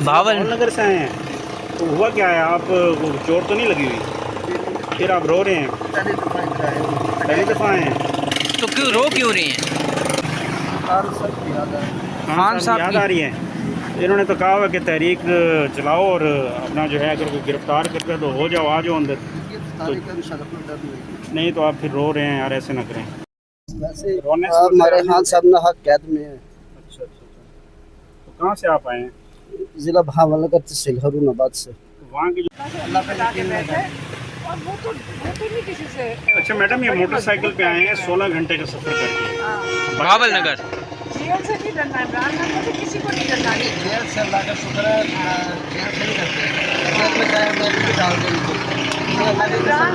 भावल नगर से आए हैं, तो हुआ क्या है? आप चोट तो नहीं लगी हुई? फिर आप रो रहे हैं? पहली दफ़ा आए हैं? तो क्यों रो क्यों रहे हैं? खान साहब याद आ रही है। इन्होंने तो कहा हुआ कि तहरीक चलाओ और अपना जो है अगर कोई गिरफ्तार करते हैं तो हो जाओ, आ जाओ अंदर। नहीं तो आप फिर रो रहे हैं यार, ऐसे ना करें। रोने से हमारे खान साहब ना हक कैद में है। अच्छा, तो कहाँ से आप आए हैं? जिला भावलनगर तहसील हरून से। तो वहाँ की जो और वो तो नहीं किसी से। अच्छा मैडम, ये मोटरसाइकिल पे आए हैं 16 घंटे का सफ़र करके भावल नगर। जेल से नहीं डरना है, इमरान खान को तो किसी को नहीं डरना है। जेल से अल्लाह का शुक्र है, जेल से नहीं करते, जेल में जाए मैं भी डाल देंगे। इमरान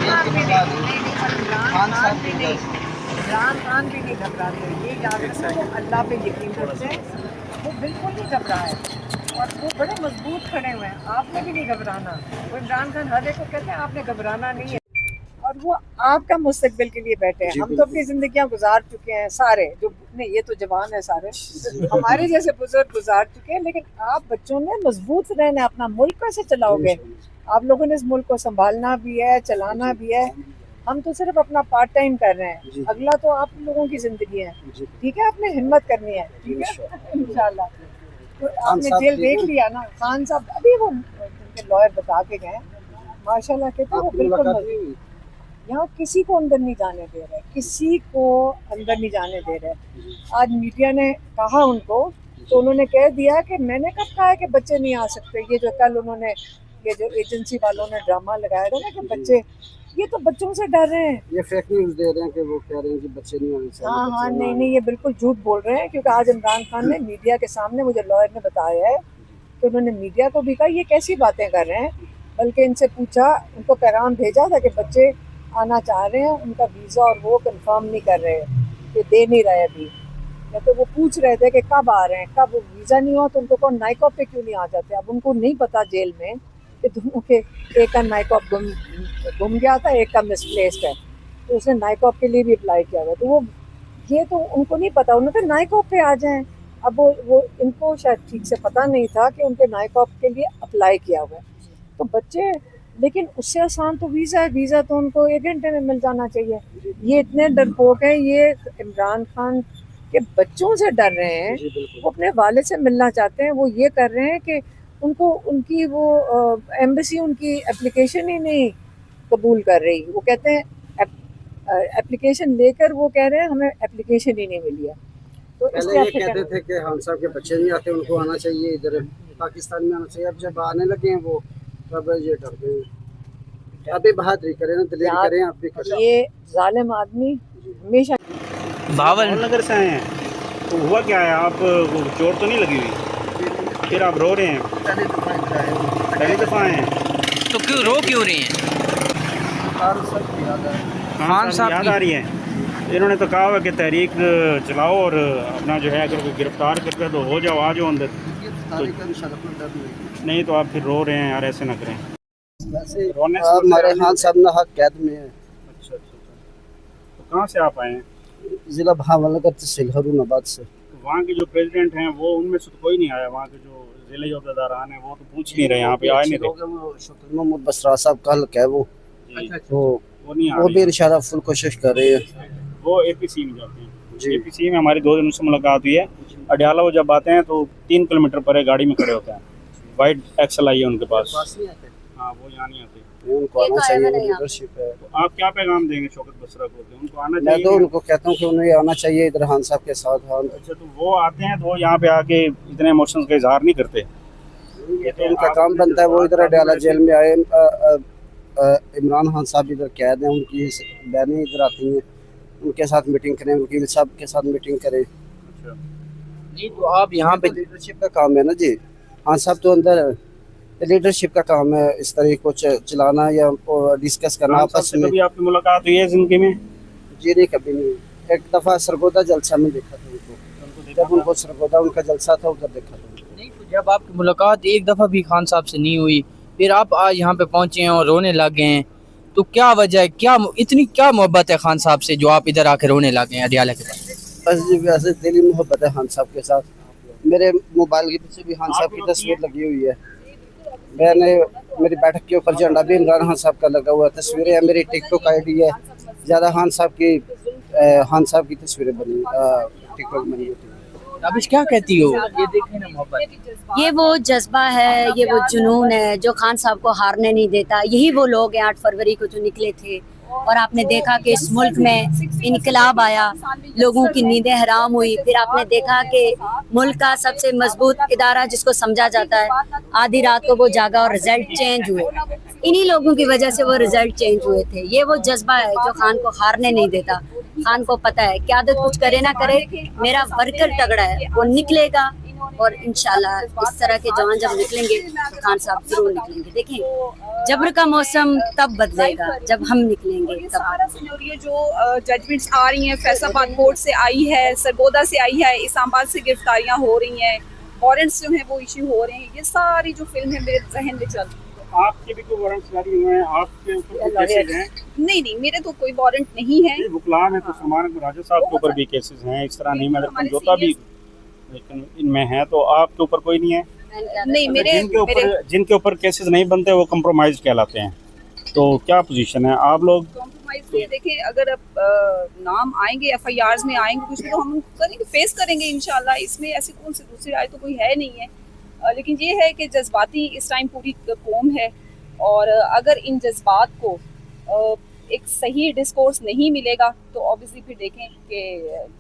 खान भी नहीं, इमरान खान भी नहीं घबराते। ये याद रखना, वो अल्लाह पे यकीन करते हैं, वो बिल्कुल नहीं घबरा है और वो बड़े मजबूत खड़े हुए हैं। आपने भी नहीं घबराना। वो इमरान खान हर एक को कहते हैं आपने घबराना नहीं है, और वो आपका मुस्तकबिल के लिए बैठे हैं। हम तो अपनी जिंदगियां गुजार चुके हैं सारे, जो नहीं ये तो जवान है सारे, हमारे जैसे बुजुर्ग गुजार चुके हैं, लेकिन आप बच्चों ने मजबूत रहना। अपना मुल्क कैसे चलाओगे? आप लोगों ने इस मुल्क को संभालना भी है, चलाना भी है। हम तो सिर्फ अपना पार्ट टाइम कर रहे हैं, अगला तो आप लोगों की जिंदगी है। ठीक है, आपने हिम्मत करनी है, ठीक है इंशाल्लाह। तो आपने जेल देख लिया ना, खान साहब अभी वो उनके लॉयर बता के गए माशाल्लाह, कहते हैं वो बिल्कुल यहाँ किसी को अंदर नहीं जाने दे रहे, किसी को अंदर नहीं जाने दे रहे। आज मीडिया ने कहा उनको, तो उन्होंने कह दिया कि मैंने कब कहा है कि बच्चे नहीं आ सकते। ये जो कल उन्होंने, ये जो एजेंसी वालों ने ड्रामा लगाया था ना कि बच्चे, ये तो बच्चों से डर रहे हैं। ये फेक न्यूज़ दे रहे हैं कि वो कह रहे हैं कि बच्चे नहीं आने चाहिए। हाँ, नहीं, ये बिल्कुल झूठ बोल रहे हैं, क्योंकि आज इमरान खान ने मीडिया के सामने, मुझे लॉयर ने बताया है कि उन्होंने मीडिया को भी कहा ये कैसी बातें कर रहे हैं, बल्कि इनसे पूछा, उनको पैगाम भेजा था कि बच्चे आना चाह रहे हैं, उनका वीज़ा और वो कंफर्म नहीं कर रहे, कि दे नहीं रहे अभी। या तो वो पूछ रहे थे कि कब आ रहे हैं, कब वीज़ा नहीं हुआ तो उनको कौन नाइकॉप पे क्यों नहीं आ जाते। अब उनको नहीं पता जेल में कि दोनों के, एक का नाइकॉप गुम गया था, एक का मिसप्लेस्ड है, तो उसने नाइकॉप के लिए भी अप्लाई किया हुआ। तो वो ये तो उनको नहीं पता, उन्होंने नाइकॉप पे आ जाएं। अब वो इनको शायद ठीक से पता नहीं था कि उनके नाइकॉप के लिए अप्लाई किया हुआ है। तो बच्चे, लेकिन उससे आसान तो वीज़ा है, वीज़ा तो उनको 1 घंटे में मिल जाना चाहिए। ये इतने डरपोक हैं, ये इमरान खान के बच्चों से डर रहे हैं, वो अपने वालिद से मिलना चाहते हैं। वो ये कर रहे हैं कि उनको, उनकी वो एम्बेसी उनकी एप्लीकेशन ही नहीं कबूल कर रही। वो कहते हैं एप्लीकेशन लेकर, वो कह रहे हैं हमें एप्लीकेशन ही नहीं मिली है। तो पहले ये कहते थे कि खान साहब के बच्चे नहीं आते, उनको आना चाहिए, इधर पाकिस्तान में आना चाहिए। अब जब आने लगे हैं वो, तब ये डरते हैं। अभी बहादुरी करें ना, दिलेरी करें, आप भी करें। ये जालिम आदमी हमेशा। भावल नगर से आए हैं, तो हुआ क्या है? आप चोट तो नहीं लगी हुई? फिर आप रो रहे हैं? पहली दफ़ा आए हैं? तो क्यों रो क्यों रहे हैं? खान साहब याद आ रही है। इन्होंने तो कहा हुआ कि तहरीक चलाओ और अपना जो है अगर कोई गिरफ्तार करते हैं तो हो जाओ, आ जाओ अंदर। नहीं तो आप फिर रो रहे हैं यार, ऐसे ना करें। रोने से हमारे खान साहब ना हक कैद में है। अच्छा, तो कहाँ से आप आए हैं? जिला भावलनगर तहसील हरून से। तो वहाँ के जो प्रेसिडेंट हैं वो, उनमें से तो कोई नहीं आया। वहाँ के जो जिले अहदेदारान हैं वो तो पूछ नहीं रहे, यहाँ पे आए नहीं थे। शुक्र मोहम्मद बसरा साहब का हल्का है वो, वो नहीं आ वो रहे भी हैं। इशारा फुल कोशिश कर रहे हैं। वो APC में जाते हैं। APC में हमारी 2 दिन से मुलाकात हुई है। अडियाला वो जब आते हैं तो 3 किलोमीटर परे गाड़ी में खड़े होते हैं। वाइट एक्सल आई है उनके पास। हाँ, वो यहाँ नहीं आते। उनको आना चाहिए, वो लीडरशिप है। तो आप क्या पैगाम देंगे शौकत बसरा को? उनको आना मैं चाहिए? तो उनको कहता हूँ कि उन्हें आना चाहिए इधर खान साहब के साथ। हाँ, अच्छा, तो वो आते हैं तो वो यहाँ पे आके इतने इमोशंस का इजहार नहीं करते। ये तो उनका काम बनता है। वो इधर अडियाला जेल में आए, इमरान खान साहब इधर कैद हैं, उनकी बहनें इधर आती हैं, उनके साथ मीटिंग करें, वकील साहब के साथ मीटिंग करें। अच्छा, जी, तो आप यहाँ पे लीडरशिप का काम है ना जी। खान साहब तो अंदर लीडरशिप का काम है, इस तरह को चलाना या डिस्कस करना आपस में। कभी आपकी मुलाकात हुई है जिंदगी में? जी नहीं, कभी नहीं। एक दफ़ा सरगोदा जलसा में देखा था उनको, जब उनको सरगोदा उनका जलसा था उधर देखा था। नहीं, तो जब आपकी मुलाकात एक दफ़ा भी खान साहब से नहीं हुई, फिर आप आज यहाँ पे पहुँचे हैं और रोने लगे हैं, तो क्या वजह है? क्या इतनी क्या मोहब्बत है खान साहब से जो आप इधर आके रोने लगे हैं अडियाला के पास? बस जी, वैसे दिली मोहब्बत है खान साहब के साथ। मेरे मोबाइल के पीछे भी खान साहब की तस्वीर लगी हुई है। मैंने मेरी बैठक के ऊपर झंडा भी इमरान खान साहब का लगा हुआ है, तस्वीरें है, मेरी टिकटॉक आईडी है, ज़्यादा खान साहब की तस्वीरें बनी टिकटॉक बनी होती है। अब क्या कहती हो? ये देखें ना मोहब्बत, ये वो जज्बा है, ये वो जुनून है जो खान साहब को हारने नहीं देता। यही वो लोग हैं 8 फरवरी को जो निकले थे और आपने देखा कि इस मुल्क में इनकलाब आया, लोगों की नींदें हराम हुई। फिर आपने देखा कि मुल्क का सबसे मजबूत इदारा जिसको समझा जाता है, आधी रात को वो जागा और रिजल्ट चेंज हुए। इन्हीं लोगों की वजह से वो रिजल्ट चेंज हुए थे। ये वो जज्बा है जो खान को हारने नहीं देता। खान को पता है क़यादत कुछ करे ना करे, मेरा वर्कर तगड़ा है, वो निकलेगा। और इंशाल्लाह इस तरह के जवान जब निकलेंगे तो खान साहब जरूर निकलेंगे। देखें, जबर का मौसम तब बदलेगा जब हम निकलेंगे ये तब। सारा सिनेरियो जो जजमेंट्स आ रही हैं, फैसलाबाद कोर्ट से आई है, सरगोदा से आई है, इस्लामाबाद से गिरफ्तारियां हो रही हैं, वारंट्स जो हैं वो इशू हो रहे हैं, ये सारी जो फिल्म है मेरे जहन में चल रही है। आपके भी कोई वारंट जारी हुए हैं? आपके ऊपर कोई केसेस हैं? नहीं, मेरे तो कोई वारंट नहीं है। वकलाम है तो सलमान राजा साहब के ऊपर भी केसेस हैं, इस तरह नहीं, मैं समझौता भी लेकिन इनमें है, तो आपके ऊपर कोई नहीं है? नहीं, मेरे जिनके ऊपर केसेस नहीं बनते वो कंप्रोमाइज कहलाते हैं। तो क्या पोजीशन है आप लोग? कॉम्प्रोमाइज में देखें, अगर अब नाम आएंगे FIRs में आएंगे कुछ भी तो हम करेंगे, फेस करेंगे इंशाल्लाह। इसमें ऐसी कौन सी दूसरी राय तो कोई है नहीं है। लेकिन ये है कि जज्बाती इस टाइम पूरी कौम है और अगर इन जज्बात को एक सही डिस्कोर्स नहीं मिलेगा तो ऑब्वियसली फिर देखें कि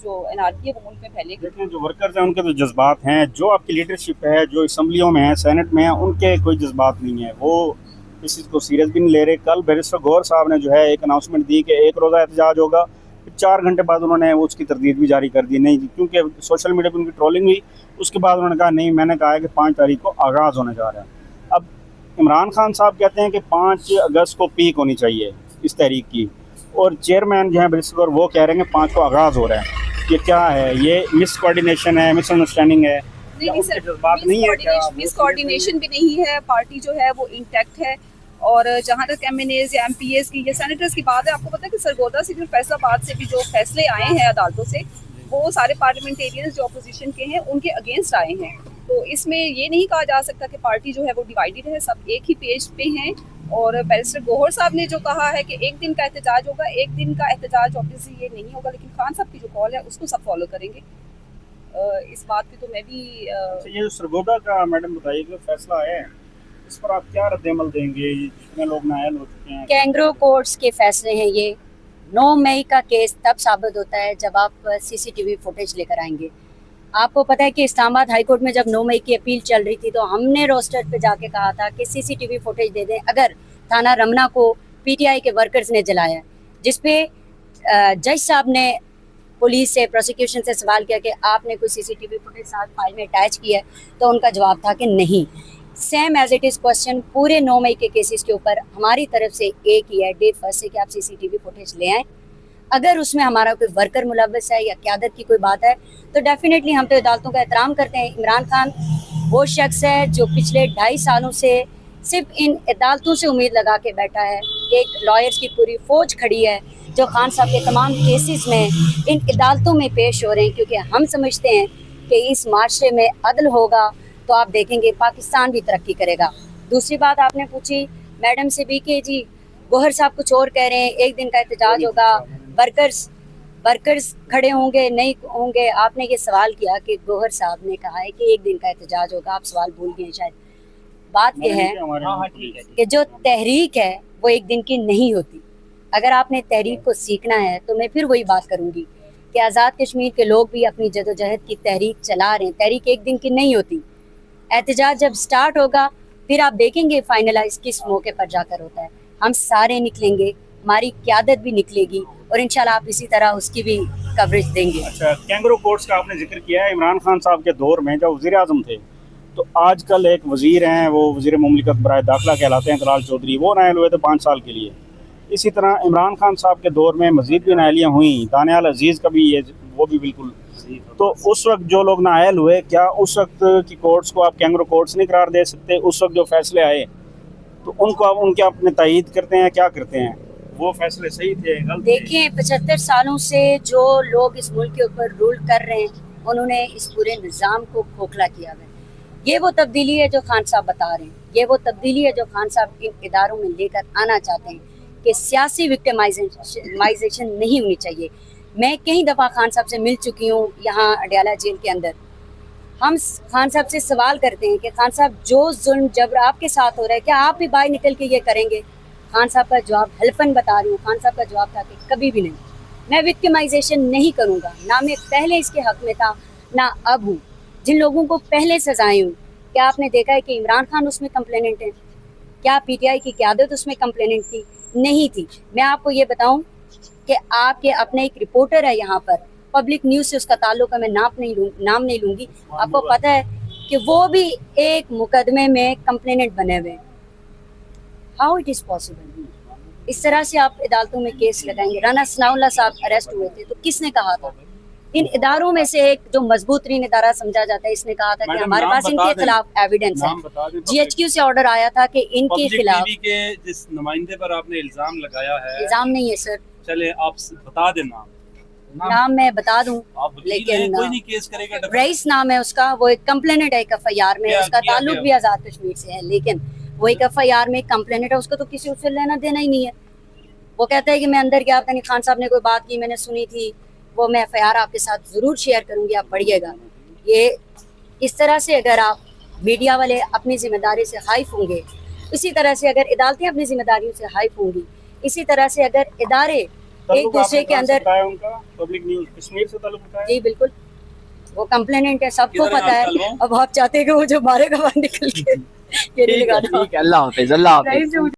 जो एनआरकी है वो मुल्क में फैलेगी। देखें, जो वर्कर्स हैं उनके तो जज्बात हैं, जो आपकी लीडरशिप है, जो असम्बलियों में है, सेनेट में है, उनके कोई जज्बात नहीं है, वो इस चीज़ को सीरियस भी नहीं ले रहे। कल बैरिस्टर गौहर साहब ने जो है एक अनाउंसमेंट दी कि 1 रोज़ा एहतजाज होगा, फिर 4 घंटे बाद उन्होंने उसकी तरदीद भी जारी कर दी। नहीं, क्योंकि सोशल मीडिया पर उनकी ट्रोलिंग हुई, उसके बाद उन्होंने कहा नहीं, मैंने कहा है कि 5 तारीख को आगाज़ होने जा रहा है। अब इमरान खान साहब कहते हैं कि 5 अगस्त को पीक होनी चाहिए इस तहरीक की, और चेयरमैन जो है बैरिस्टर वो कह रहे हैं कि 5 को आगाज़ हो रहा है। ये क्या है? ये मिस कोऑर्डिनेशन है, मिस अंडरस्टैंडिंग है? नहीं सर, मिस कोऑर्डिनेशन भी नहीं है। पार्टी जो है वो इंटैक्ट है। और जहाँ तक MNAs या MPAs की या सेनेटर्स की बात है, आपको पता है कि सरगोदा से भी, फैसलाबाद से भी जो फैसले आए हैं अदालतों से, वो सारे पार्लियामेंटेरियंस जो अपोजिशन के हैं उनके अगेंस्ट आए हैं। तो इसमें ये नहीं कहा जा सकता कि पार्टी जो है वो डिवाइडेड है, सब एक ही पेज पे हैं। और बैरिस्टर गौहर साहब ने जो कहा है कि 1 दिन का एहतजाज होगा, 1 दिन का एहतजाज ऑब्वियसली ये नहीं होगा, लेकिन खान साहब की जो कॉल है उसको सब फॉलो करेंगे। इस बात पे तो मैं भी ये जो सरगोदा का मैडम बताइए कि फैसला आया है, इस पर आप क्या रद्द-ए-अमल देंगे? जितने लोग नाअहल हो चुके हैं, कैंगरो कोर्ट्स के फैसले हैं ये। 9 मई का केस तब साबित होता है जब आप CCTV फुटेज लेकर आएंगे। आपको पता है कि इस्लामाबाद हाई कोर्ट में जब 9 मई की अपील चल रही थी तो हमने रोस्टर पे जाके कहा था कि CCTV फुटेज दे दें अगर थाना रमना को PTI के वर्कर्स ने जलाया, जिसपे जज साहब ने पुलिस से, प्रोसिक्यूशन से सवाल किया कि आपने कोई CCTV फुटेज साथ फाइल में अटैच किया है, तो उनका जवाब था कि नहीं। Same as it is question पूरे 9 मई के केसेस के ऊपर हमारी तरफ से एक ही है, डे फर्स्ट से, कि आप CCTV फुटेज ले आएँ। अगर उसमें हमारा कोई वर्कर मुलव्वस है या क़यादत की कोई बात है तो डेफिनेटली हम तो अदालतों का एहतराम करते हैं। इमरान खान वो शख्स है जो पिछले 2.5 सालों से सिर्फ इन अदालतों से उम्मीद लगा के बैठा है। एक लॉयर्स की पूरी फ़ौज खड़ी है जो खान साहब के तमाम केसेस में इन अदालतों में पेश हो रहे हैं, क्योंकि हम समझते हैं कि इस माशरे में अदल होगा तो आप देखेंगे पाकिस्तान भी तरक्की करेगा। दूसरी बात आपने पूछी मैडम से भी कि जी गौहर साहब कुछ और कह रहे हैं, 1 दिन का एहतजाज होगा, वर्कर्स खड़े होंगे नहीं होंगे। आपने ये सवाल किया कि गौहर साहब ने कहा है कि 1 दिन का एहतजाज होगा, आप सवाल भूल गए शायद। बात यह है कि जो तहरीक है वो 1 दिन की नहीं होती। अगर आपने तहरीक को सीखना है तो मैं फिर वही बात करूंगी कि आज़ाद कश्मीर के लोग भी अपनी जदोजहद की तहरीक चला रहे हैं। तहरीक 1 दिन की नहीं होती। एहतजाज जब स्टार्ट होगा फिर आप देखेंगे फाइनलाइज किस मौके पर जाकर होता है। हम सारे निकलेंगे, हमारी क़यादत भी निकलेगी और इंशाल्लाह आप इसी तरह उसकी भी कवरेज देंगे। अच्छा, कैंगरो कोर्ट्स का आपने जिक्र किया है। इमरान खान साहब के दौर में जब वज़ीर आज़म थे तो आजकल एक वज़ीर हैं, वो वज़ीर मुमलिकत बराए दाखिला कहलाते हैं, तलाल चौधरी, वो नायल हुए थे 5 साल के लिए। इसी तरह इमरान खान साहब के दौर में मज़ीद भी नायलियाँ हुई, दानियाल अजीज़ का भी ये वो भी बिल्कुल। तो उस वक्त जो लोग नाअहल हुए, क्या उस वक्त की कोर्ट्स को आप कैंगरो कोर्ट्स नहीं करार दे सकते? उस वक्त जो फैसले आए तो उनको आप उनके अपने तायीद करते हैं, क्या करते हैं? वो फैसले सही थे, गलत थे? देखिए 75 सालों से जो लोग इस मुल्क के ऊपर रूल कर रहे हैं उन्होंने इस पूरे निज़ाम को खोखला किया है। ये वो तब्दीली है जो खान साहब बता रहे हैं, ये वो तब्दीली है जो खान साहब इन इदारों में लेकर आना चाहते हैं कि सियासी विक्टिमाइजेशन नहीं होनी चाहिए। मैं कई दफ़ा खान साहब से मिल चुकी हूँ यहाँ अडयाला जेल के अंदर। हम खान साहब से सवाल करते हैं कि खान साहब जो जुल्म जबर आपके साथ हो रहा है क्या आप भी बाहर निकल के ये करेंगे? खान साहब का जवाब, हल्फन बता रही हूँ, खान साहब का जवाब था कि कभी भी नहीं, मैं विक्टिमाइजेशन नहीं करूँगा। ना मैं पहले इसके हक में था ना अब हूँ। जिन लोगों को पहले सजाएं हूँ, क्या आपने देखा है कि इमरान खान उसमें कंप्लेनेंट है? क्या पीटीआई की क़यादत उसमें कंप्लेनेंट थी? नहीं थी। मैं आपको ये बताऊं कि आपके अपने एक रिपोर्टर है यहाँ पर, पब्लिक न्यूज़ से उसका ताल्लुक है, मैं नाम नहीं लूँगी। आपको पता है कि वो भी एक मुकदमे में कंप्लेनेंट बने हुए हैं। How it is possible? इस तरह से आप अदालतों में केस लगाएंगे। राना सनाउल्लाह साहब अरेस्ट हुए थे तो किसने कहा था? इन इदारों में से एक जो मजबूत तरीन इदारा समझा जाता है, इसने कहा था कि हमारे पास इनके खिलाफ एविडेंस है। जीएचक्यू से ऑर्डर आया था कि इनके खिलाफ। के जिस नुमाइंदे पर आपने इल्जाम लगाया है, इल्जाम नहीं है सर, चले आप बता देना। नाम मैं बता दूं, लेकिन कोई नहीं केस करेगा। रईस नाम है उसका, वो एक कंप्लेनेंट है एफआईआर में, उसका ताल्लुक भी आजाद कश्मीर से है, लेकिन वो एक एफआईआर में कंप्लेनेंट है, उसको तो किसी उससे लेना देना ही नहीं है। वो कहता है कि मैं अंदर गया था, खान साहब ने कोई बात की, मैंने सुनी थी, वो मैं एफआईआर आपके साथ ज़रूर शेयर करूंगी, आप पढ़िएगा। ये इस तरह से अगर आप मीडिया वाले अपनी जिम्मेदारी से हाइफ होंगे, इसी तरह से अगर अदालतें अपनी जिम्मेदारियों से हाइफ होंगी, इसी तरह से अगर इदारे एक दूसरे के अंदर। उनका पब्लिक न्यूज़ कश्मीर से ताल्लुक है? जी बिल्कुल, वो कंप्लेनेंट है, सबको पता है। अब आप चाहते हैं कि वो जो मारेगा बाहर निकल के, ठीक है, अल्लाह हाफिज़।